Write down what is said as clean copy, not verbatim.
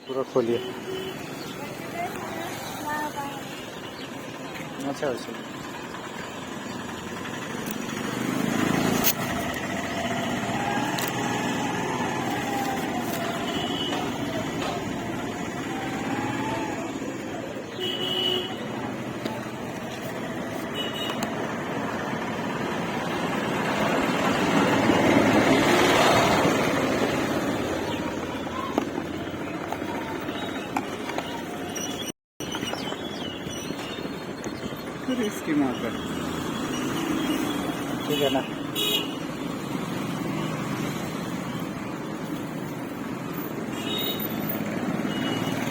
पूरा खोलिए। अच्छा अच्छा। इसकी मार कर ठीक है ना।